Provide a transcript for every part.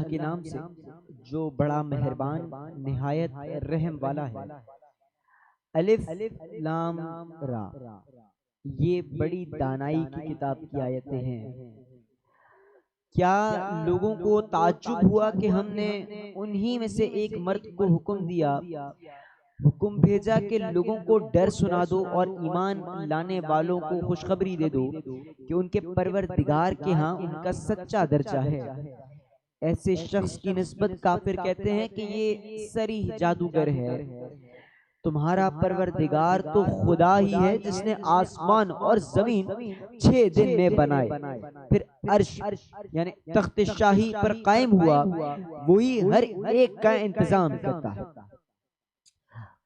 کے نام سے جو بڑا مہربان نہایت رحم والا ہے۔ الف لام را، یہ بڑی دانائی کی کتاب کی آیتیں ہیں۔ کیا لوگوں کو تعجب ہوا کہ ہم نے انہی میں سے ایک مرد کو حکم بھیجا کہ لوگوں کو ڈر سنا دو اور ایمان لانے والوں کو خوشخبری دے دو کہ ان کے پروردگار کے ہاں ان کا سچا درجہ ہے۔ ایسے شخص کی نسبت کافر کہتے ہیں کہ یہ صریح جادوگر ہے۔ تمہارا پروردگار تو خدا ہی ہے جس نے آسمان اور زمین 6 دن میں بنائے، پھر عرش یعنی تخت شاہی پر قائم ہوا، وہی ہر ایک کا انتظام کرتا ہے۔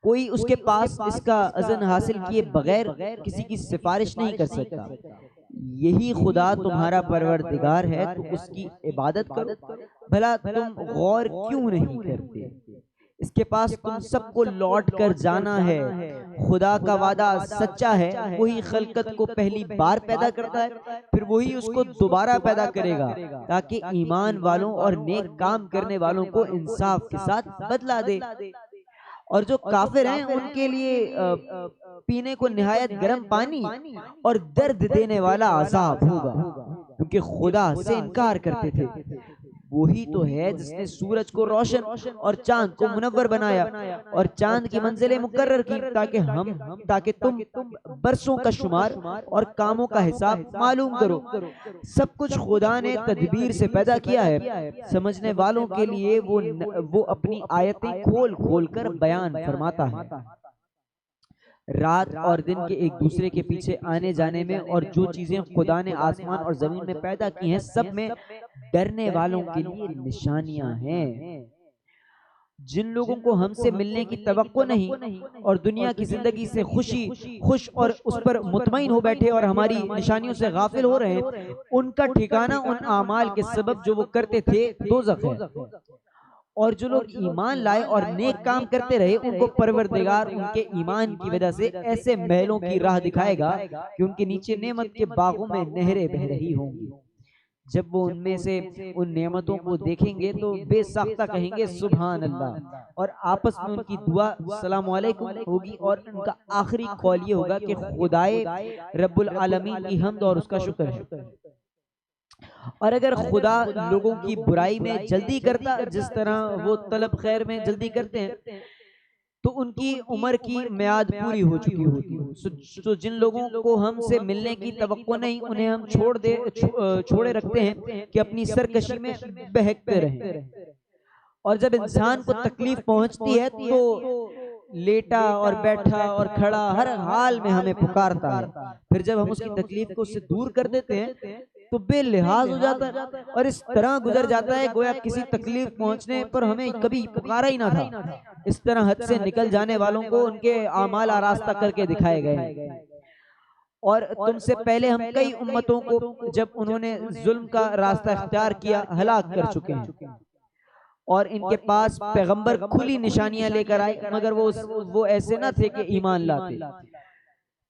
کوئی اس کے پاس اس کا اذن حاصل کیے بغیر کسی کی سفارش نہیں کر سکتا۔ یہی خدا تمہارا پروردگار ہے تو اس کی عبادت کرو۔ بھلا تم غور کیوں نہیں کرتے؟ اس کے پاس تم سب کو لوٹ کر جانا ہے۔ خدا کا وعدہ سچا ہے، وہی خلقت کو پہلی بار پیدا کرتا ہے، پھر وہی اس کو دوبارہ پیدا کرے گا تاکہ ایمان والوں اور نیک کام کرنے والوں کو انصاف کے ساتھ بدلہ دے۔ اور جو کافر ہیں ان کے لیے پینے کو نہایت گرم پانی اور درد دینے والا عذاب ہوگا، کیونکہ خدا سے انکار کرتے تھے۔ وہی تو ہے جس نے سورج کو روشن اور چاند کو منور بنایا اور چاند کی منزلیں مقرر کی تاکہ تم برسوں کا شمار اور کاموں کا حساب معلوم کرو۔ سب کچھ خدا نے تدبیر سے پیدا کیا ہے۔ سمجھنے والوں کے لیے وہ اپنی آیتیں کھول کھول کر بیان فرماتا ہے۔ رات اور دن کے ایک دوسرے کے پیچھے آنے جانے میں اور جو چیزیں خدا نے آسمان اور زمین میں پیدا کی ہیں سب میں ڈرنے والوں کے لیے نشانیاں ہیں۔ جن لوگوں کو ہم سے ملنے کی توقع نہیں اور دنیا کی زندگی سے خوش اور اس پر مطمئن ہو بیٹھے اور ہماری نشانیوں سے غافل ہو رہے ہیں، ان کا ٹھکانہ ان اعمال کے سبب جو وہ کرتے تھے دوزخ ہے۔ اور جو لوگ ایمان لائے اور نیک کام کرتے رہے ان کو پروردگار ان کے ایمان کی وجہ سے ایسے محلوں کی راہ دکھائے گا کہ ان کے نیچے نعمت کے باغوں میں نہریں بہہ رہی ہوں گی۔ جب وہ ان میں سے ان نعمتوں کو دیکھیں گے تو بے ساختہ کہیں گے سبحان اللہ، اور آپس میں ان کی دعا السلام علیکم ہوگی، اور ان کا آخری قول یہ ہوگا کہ خدائے رب العالمین کی حمد اور اس کا شکر ہے۔ اور اگر خدا لوگوں کی برائی میں جلدی کرتا جس طرح وہ طلب خیر میں جلدی کرتے ہیں تو ان کی عمر کی میعاد پوری ہو چکی ہوتی۔ تو جن لوگوں کو ہم سے ملنے کی توقع نہیں انہیں ہم چھوڑے رکھتے ہیں کہ اپنی سرکشی میں بہکتے رہیں۔ اور جب انسان کو تکلیف پہنچتی ہے تو لیٹا اور بیٹھا اور کھڑا ہر حال میں ہمیں پکارتا ہے، پھر جب ہم اس کی تکلیف کو اس سے دور کر دیتے ہیں تو بے لحاظ ہو جاتا ہے اور اس طرح گزر جاتا ہے گویا کسی تکلیف پہنچنے پر ہمیں کبھی پکارا ہی نہ تھا۔ اس طرح حد سے نکل جانے والوں کو ان کے اعمال آراستہ کر کے دکھائے گئے۔ اور تم سے پہلے ہم کئی امتوں کو جب انہوں نے ظلم کا راستہ اختیار کیا ہلاک کر چکے ہیں، اور ان کے پاس پیغمبر کھلی نشانیاں لے کر آئے مگر وہ ایسے نہ تھے کہ ایمان لاتے۔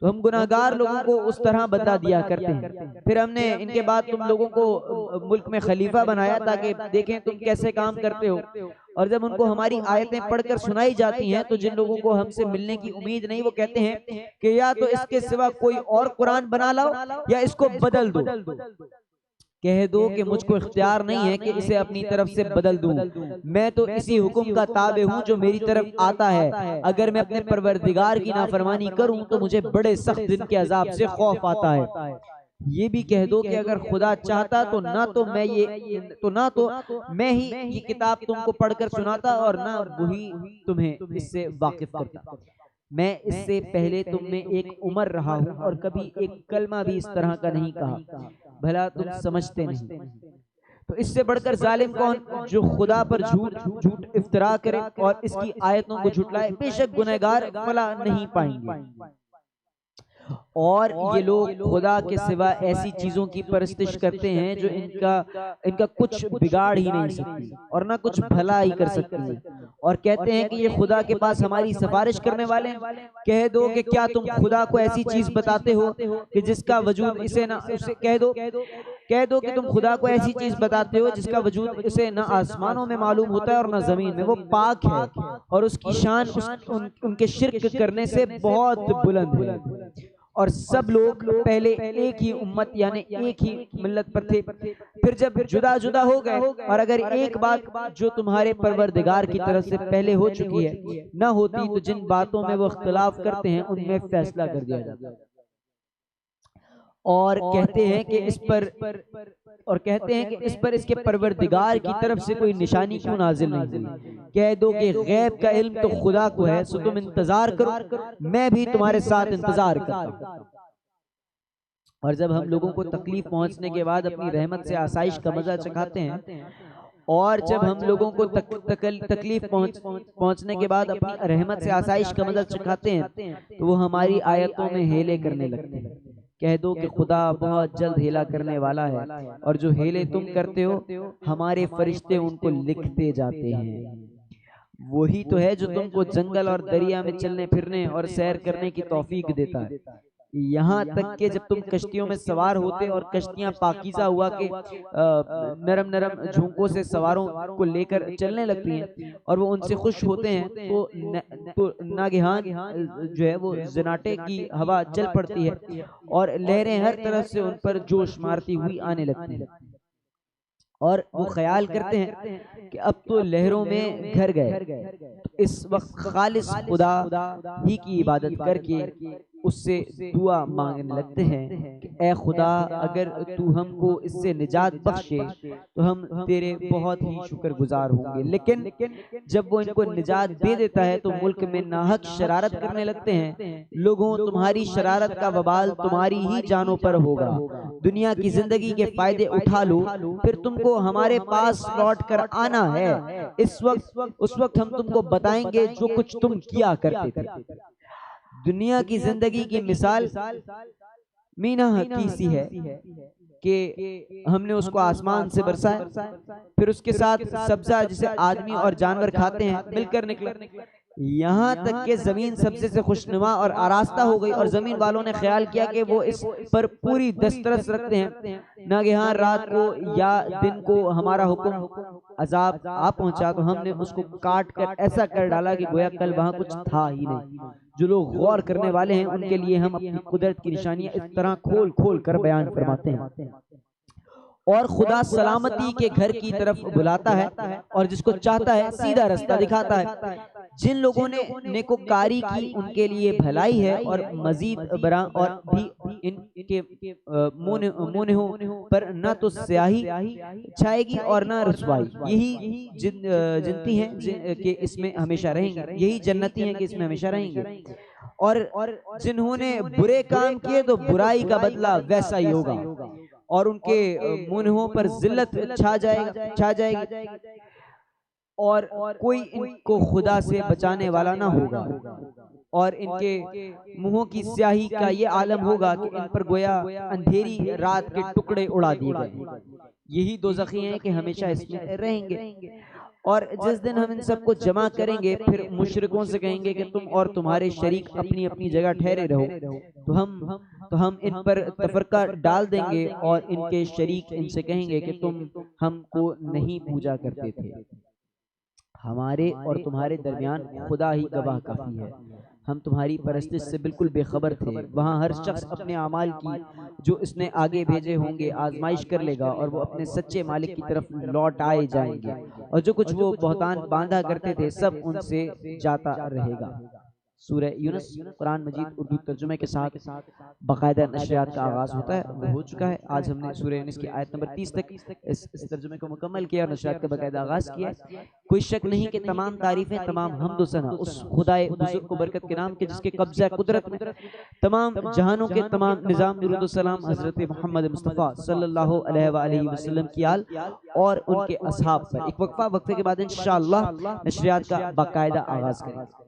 تو ہم گناہگار لوگوں کو اس طرح بدلہ دیا کرتے ہیں۔ پھر ہم نے ان کے بعد تم لوگوں کو ملک میں خلیفہ بنایا تاکہ دیکھیں تم کیسے کام کرتے ہو۔ اور جب ان کو ہماری آیتیں پڑھ کر سنائی جاتی ہیں تو جن لوگوں کو ہم سے ملنے کی امید نہیں وہ کہتے ہیں کہ یا تو اس کے سوا کوئی اور قرآن بنا لاؤ یا اس کو بدل دو۔ کہہ دو کہ مجھ کو اختیار نہیں ہے کہ اسے اپنی طرف سے بدل دوں، میں تو اسی حکم کا تابع ہوں جو میری طرف آتا ہے۔ اگر میں اپنے پروردگار کی نافرمانی کروں تو مجھے بڑے سخت دن کے عذاب سے خوف آتا ہے۔ یہ بھی کہہ دو کہ اگر خدا چاہتا تو نہ تو میں ہی یہ کتاب تم کو پڑھ کر سناتا اور نہ وہی تمہیں اس سے واقف کرتا۔ میں اس سے پہلے تم میں ایک عمر رہا ہوں اور کبھی ایک کلمہ بھی اس طرح کا نہیں کہا، بھلا تم سمجھتے نہیں۔ تو اس سے بڑھ کر ظالم کون جو خدا پر جھوٹ افترا کرے اور اس کی آیتوں کو جھٹلائے، بے شک گنہگار فلاح نہیں پائیں گے۔ اور یہ لوگ خدا کے سوا ایسی چیزوں کی پرستش کرتے ہیں جو ان کا کچھ بگاڑ ہی نہیں سکتی اور نہ کچھ بھلا ہی کر سکتی ہے، اور کہتے ہیں کہ یہ خدا کے پاس ہماری سفارش کرنے والے ہیں. کہہ دو کہ کیا تم خدا کو ایسی چیز بتاتے ہو کہ جس کا وجود اسے نہ کہہ دو کہ تم خدا کو ایسی چیز بتاتے ہو جس کا وجود اسے نہ آسمانوں میں معلوم ہوتا ہے اور نہ زمین میں. وہ پاک ہے اور اس کی شان ان کے شرک کرنے سے بہت بلند ہے. اور سب لوگ پہلے ایک ہی امت یعنی ایک ہی ملت پر تھے، پھر جب جدا جدا ہو گئے، اور اگر ایک بات جو تمہارے پروردگار کی طرف سے پہلے ہو چکی ہے نہ ہوتی تو جن باتوں میں وہ اختلاف کرتے ہیں ان میں فیصلہ کر دیا جاتا. اور کہتے ہیں کہ اس پر اس کے پروردگار کی طرف سے کوئی نشانی کیوں نازل نہیں ہوئی. کہہ دو کہ غیب کا علم تو خدا کو ہے، سو تم انتظار کرو، میں بھی تمہارے ساتھ انتظار کرتا ہوں. اور جب ہم لوگوں کو تکلیف پہنچنے کے بعد اپنی رحمت سے آسائش کا مزہ چکھاتے ہیں، اور جب ہم لوگوں کو تکلیف پہنچنے کے بعد اپنی رحمت سے آسائش کا مزہ چکھاتے ہیں تو وہ ہماری آیتوں میں ہیلے کرنے لگتے ہیں. کہہ دو کہ خدا بہت جلد ہیلا کرنے والا ہے، اور جو ہیلے تم کرتے ہو ہمارے فرشتے ان کو لکھتے جاتے ہیں. وہی تو ہے جو تم کو جنگل اور دریا میں چلنے پھرنے اور سیر کرنے کی توفیق دیتا ہے، یہاں تک کہ جب تم کشتیوں میں سوار ہوتے اور کشتیاں پاکیزہ ہوا کہ نرم نرم جھونکوں سے سواروں کو لے کر چلنے لگتی ہیں اور وہ ان سے خوش ہوتے ہیں تو ناگہان جو ہے وہ زناٹے کی ہوا چل پڑتی ہے اور لہریں ہر طرف سے ان پر جوش مارتی ہوئی آنے لگتی ہیں، اور وہ خیال کرتے ہیں کہ اب تو لہروں میں گھر گئے. اس وقت خالص خدا ہی کی عبادت کر کے اس سے دعا مانگنے لگتے ہیں کہ اے خدا اگر تو ہم کو اس سے نجات بخشے تو ہم تیرے بہت ہی شکر گزار ہوں گے. لیکن جب وہ ان کو نجات دے دیتا ہے تو ملک میں ناحق شرارت کرنے لگتے ہیں. لوگوں تمہاری شرارت کا وبال تمہاری ہی جانوں پر ہوگا. دنیا کی زندگی کے فائدے اٹھا لو، پھر تم کو ہمارے پاس لوٹ کر آنا ہے. اس وقت ہم تم کو بتائیں گے جو کچھ تم کیا کرتے تھے. دنیا کی زندگی کی مثال مینا کی سی ہے کہ ہم نے اس کو آسمان سے برسایا، پھر اس کے ساتھ سبزہ جسے آدمی اور جانور کھاتے ہیں مل کر نکلا، یہاں تک کہ زمین سبزے سے خوشنما اور آراستہ ہو گئی، اور زمین والوں نے خیال کیا کہ وہ اس پر پوری دسترس رکھتے ہیں. ناگہان رات کو یا دن کو ہمارا حکم عذاب آ پہنچا تو ہم نے اس کو کاٹ کر ایسا کر ڈالا کہ گویا کل وہاں کچھ تھا ہی نہیں. جو لوگ غور کرنے والے ہیں ان کے لیے ہم اپنی قدرت کی نشانیاں اس طرح کھول کھول کر بیان فرماتے ہیں. اور خدا سلامتی کے گھر کی طرف بلاتا ہے اور جس کو چاہتا ہے سیدھا رستہ دکھاتا ہے. جن لوگوں نے نیکوکاری کی ان کے لیے بھلائی ہے، اور مزید برآں اور بھی ان کے منہوں پر نہ تو سیاہی چھائے گی اور نہ رسوائی. یہی جنتی ہیں کہ اس میں ہمیشہ رہیں گے، یہی جنتی ہیں کہ اس میں ہمیشہ رہیں گے. اور جنہوں نے برے کام کیے تو برائی کا بدلہ ویسا ہی ہوگا، اور ان کے منہوں پر ذلت چھا جائے گی، اور کوئی ان کو خدا سے بچانے والا نہ ہوگا. اور ان کے منہوں کی سیاہی کا یہ عالم ہوگا کہ ان پر گویا اندھیری رات کے ٹکڑے اڑا دیے گئے. یہی دوزخی ہیں کہ ہمیشہ اس میں رہیں گے. اور جس دن ہم ان سب کو جمع کریں گے پھر مشرکوں سے کہیں گے کہ تم اور تمہارے شریک اپنی اپنی جگہ ٹھہرے رہو، تو ہم ان پر تفرقہ ڈال دیں گے، اور ان کے شریک ان سے کہیں گے کہ تم ہم کو نہیں پوجا کرتے تھے. ہمارے اور تمہارے درمیان خدا ہی گواہ کافی ہے، ہم تمہاری پرستش سے بالکل بے خبر تھے. وہاں ہر شخص اپنے اعمال کی جو اس نے آگے بھیجے ہوں گے آزمائش کر لے گا، اور وہ اپنے سچے مالک کی طرف لوٹ آئے جائیں گے، اور جو کچھ وہ بہتان باندھا کرتے تھے سب ان سے جاتا رہے گا. سورہ یونس قرآن مجید اردو ترجمے کے ساتھ باقاعدہ نشریات کا آغاز ہوتا ہے، وہ ہو چکا ہے. آج ہم نے سورہ یونس کی آیت نمبر 30 تک اس ترجمے کو مکمل کیا اور نشریات کا باقاعدہ آغاز کیا. کوئی شک نہیں کہ تمام تعریفیں، تمام حمد و ثنا اس خدائے بزرگ کو برکت کے نام کے جس کے قبضہ قدرت میں تمام جہانوں کے تمام نظام درود و سلام حضرت محمد مصطفیٰ صلی اللہ علیہ وآلہ وسلم کی آل اور ان کے اصحاب پر. ایک وقفے کے بعد انشاءاللہ نشریات کا باقاعدہ آغاز کریں.